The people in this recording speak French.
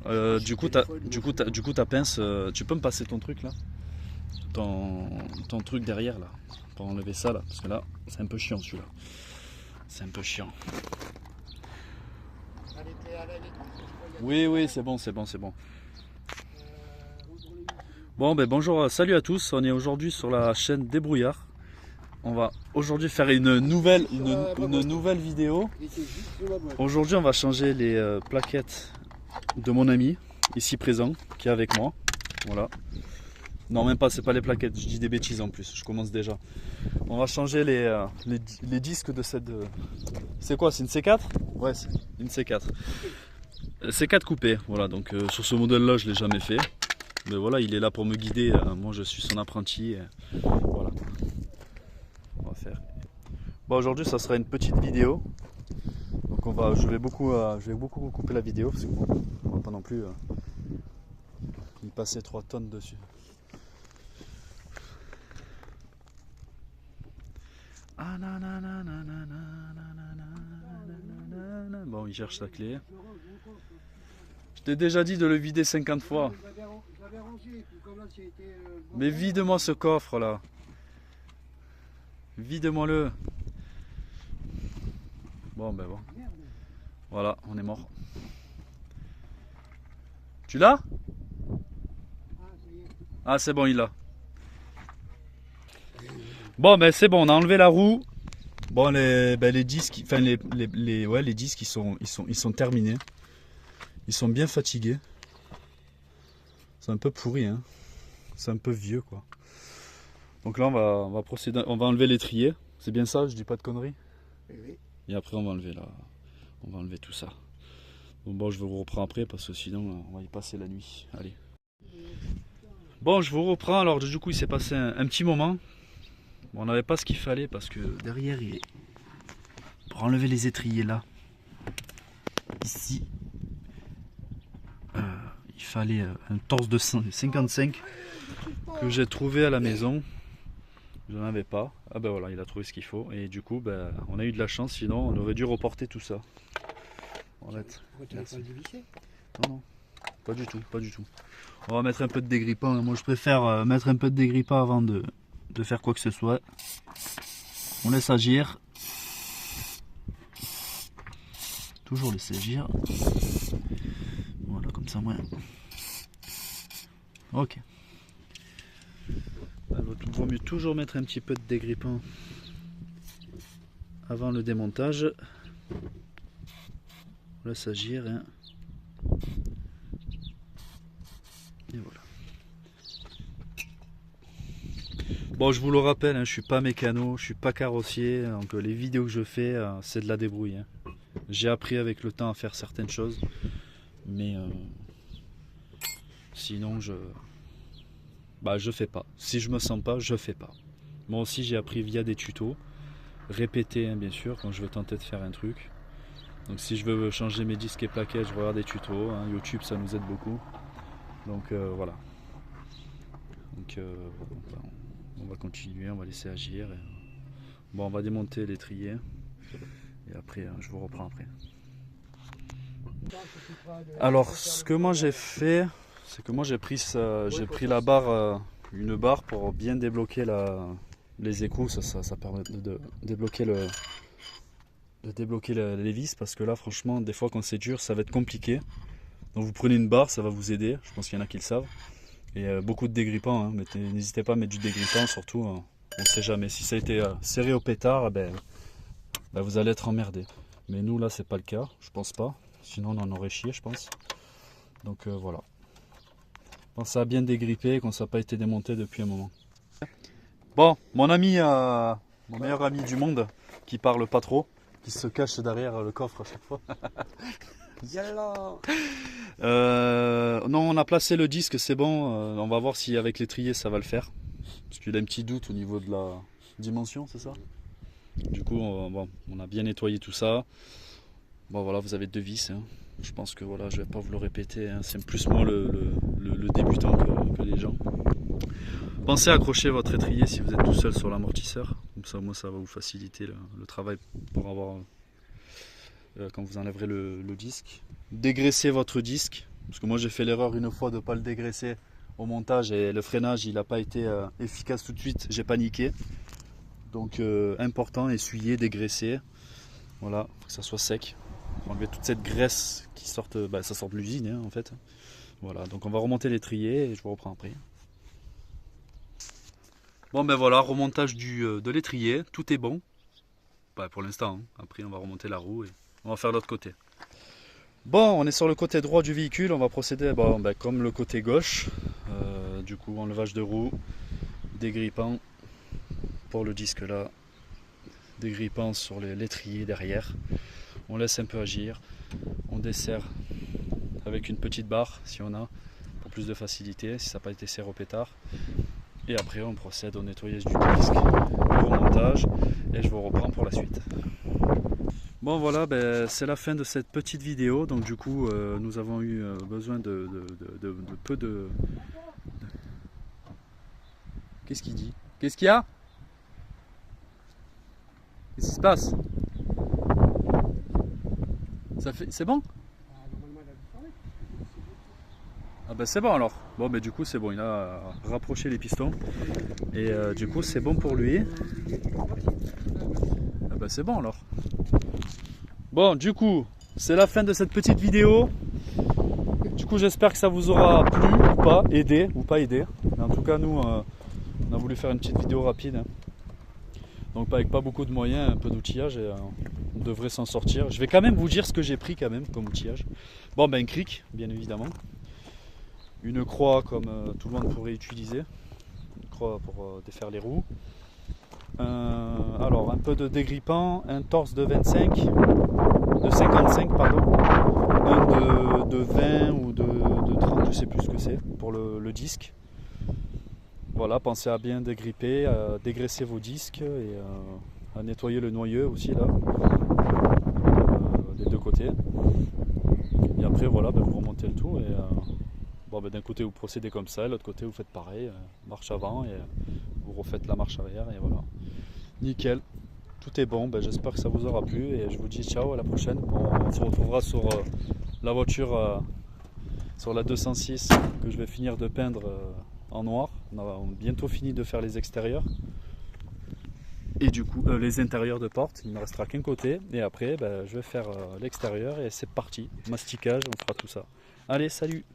Du coup, ta pince, tu peux me passer ton truc là, ton truc derrière là, pour enlever ça là, parce que là, c'est un peu chiant celui-là. C'est un peu chiant. Oui, oui, c'est bon, c'est bon, c'est bon. Bon, ben bonjour, salut à tous. On est aujourd'hui sur la chaîne Débrouillard. On va aujourd'hui faire une nouvelle vidéo. Aujourd'hui, on va changer les plaquettes de mon ami ici présent qui est avec moi. Voilà. Non, même pas, c'est pas les plaquettes, je dis des bêtises en plus, je commence déjà. On va changer les disques de cette. C'est quoi, c'est une C4? Ouais, c'est une C4. C4 coupée, voilà, donc sur ce modèle là, je l'ai jamais fait. Mais voilà, il est là pour me guider, moi je suis son apprenti. Voilà. On va faire. Bon, aujourd'hui, ça sera une petite vidéo. Donc je vais beaucoup couper la vidéo parce que bon, on va pas non plus y passer 3 tonnes dessus. Bon, il cherche sa clé. Je t'ai déjà dit de le vider 50 fois. Mais vide-moi ce coffre là. Vide-moi-le. Bon, ben bon. Voilà, on est mort. Tu l'as? Ah, c'est bon, il l'a. Bon, ben c'est bon, on a enlevé la roue. Bon, les disques, enfin les disques, ils sont terminés. Ils sont bien fatigués. C'est un peu pourri, hein. C'est un peu vieux, quoi. Donc là, on va procéder, on va enlever l'étrier. C'est bien ça, je dis pas de conneries. Oui. Et après, on va enlever tout ça. Bon, je vous reprends après parce que sinon, on va y passer la nuit. Allez. Bon, je vous reprends. Alors, du coup, il s'est passé un petit moment. Bon, on n'avait pas ce qu'il fallait parce que derrière, pour enlever les étriers là, ici, il fallait un torse de 55 que j'ai trouvé à la maison. Je n'en avais pas. Ah ben voilà, il a trouvé ce qu'il faut. Et du coup, ben, on a eu de la chance, sinon on aurait dû reporter tout ça. Pourquoi tu n'as pas le dévissé? Non, non, pas du tout, pas du tout. On va mettre un peu de dégrippant. Moi, je préfère mettre un peu de dégrippant avant de faire quoi que ce soit. On laisse agir. Toujours laisser agir. Voilà, comme ça, moi. Ok. Il vaut mieux toujours mettre un petit peu de dégrippant avant le démontage. On laisse agir. Hein. Et voilà. Bon, je vous le rappelle, hein, je suis pas mécano, je suis pas carrossier, donc les vidéos que je fais, c'est de la débrouille. Hein. J'ai appris avec le temps à faire certaines choses, mais sinon je fais pas. Si je me sens pas, je fais pas. Moi aussi j'ai appris via des tutos, répéter hein, bien sûr quand je veux tenter de faire un truc. Donc si je veux changer mes disques et plaquettes, je regarde des tutos. Hein. YouTube ça nous aide beaucoup. Donc voilà. Donc on va continuer, on va laisser agir. Bon, on va démonter l'étrier et après je vous reprends après. Alors ce que moi j'ai fait, c'est que moi j'ai pris la barre, une barre pour bien débloquer les écrous. Ça permet de débloquer les vis parce que là franchement des fois quand c'est dur ça va être compliqué. Donc vous prenez une barre, ça va vous aider. Je pense qu'il y en a qui le savent. Et beaucoup de dégrippant, hein. N'hésitez pas à mettre du dégrippant surtout. On ne sait jamais. Si ça a été serré au pétard, vous allez être emmerdé. Mais nous là c'est pas le cas, je pense pas. Sinon on en aurait chié je pense. Donc voilà. Quand ça a bien dégrippé, quand ça n'a pas été démonté depuis un moment. Bon, mon ami, mon meilleur ami du monde, qui parle pas trop, qui se cache derrière le coffre à chaque fois. Non, on a placé le disque, c'est bon. On va voir si avec l'étrier ça va le faire. Parce qu'il a un petit doute au niveau de la dimension, c'est ça? Du coup, on a bien nettoyé tout ça. Bon voilà, vous avez 2 vis. Hein. Je pense que voilà, je vais pas vous le répéter. Hein. C'est plus moi le débutant que les gens. Pensez à accrocher votre étrier si vous êtes tout seul sur l'amortisseur. Comme ça, moi, ça va vous faciliter le travail pour avoir quand vous enlèverez le disque. Dégraissez votre disque Parce que moi j'ai fait l'erreur une fois de ne pas le dégraisser au montage et le freinage il n'a pas été efficace tout de suite, j'ai paniqué. Donc important, essuyer, dégraisser. Voilà, faut que ça soit sec. Enlever toute cette graisse qui sort, ça sort de l'usine hein, en fait. Voilà, donc on va remonter l'étrier et je vous reprends après. Bon ben voilà, remontage de l'étrier, tout est bon. Pour l'instant, hein. Après on va remonter la roue et on va faire l'autre côté. Bon, on est sur le côté droit du véhicule, on va procéder comme le côté gauche. Du coup, enlevage de roue, dégrippant pour le disque là, dégrippant sur l'étrier derrière. On laisse un peu agir, on desserre avec une petite barre si on a, pour plus de facilité, si ça n'a pas été serré au pétard. Et après on procède au nettoyage du disque, au remontage, et je vous reprends pour la suite. Bon voilà, c'est la fin de cette petite vidéo. Donc du coup nous avons eu besoin de peu de... Qu'est-ce qu'il dit? Qu'est-ce qu'il y a? Qu'est-ce qui se passe? C'est bon? Ah bah c'est bon alors. Bon du coup c'est bon, il a rapproché les pistons. Et du coup c'est bon pour lui. Ah bah c'est bon alors. Bon du coup c'est la fin de cette petite vidéo. Du coup j'espère que ça vous aura plu ou pas, aidé ou pas aidé. Mais en tout cas nous on a voulu faire une petite vidéo rapide. Hein. Donc avec pas beaucoup de moyens, un peu d'outillage et on devrait s'en sortir. Je vais quand même vous dire ce que j'ai pris quand même comme outillage. Bon un cric bien évidemment. Une croix comme tout le monde pourrait utiliser, une croix pour défaire les roues. Alors un peu de dégrippant, un torse de 55 pardon, un de 20 ou de 30, je sais plus ce que c'est pour le disque. Voilà, pensez à bien dégripper, à dégraisser vos disques et à nettoyer le noyau aussi là, des deux côtés. Et après voilà, vous remontez le tout et d'un côté vous procédez comme ça, de l'autre côté vous faites pareil, marche avant et vous refaites la marche arrière et voilà. Nickel, tout est bon, j'espère que ça vous aura plu et je vous dis ciao, à la prochaine. On se retrouvera sur la voiture, sur la 206 que je vais finir de peindre en noir. On a bientôt fini de faire les extérieurs. Et du coup les intérieurs de porte, il ne me restera qu'un côté et après je vais faire l'extérieur et c'est parti, masticage, on fera tout ça. Allez, salut!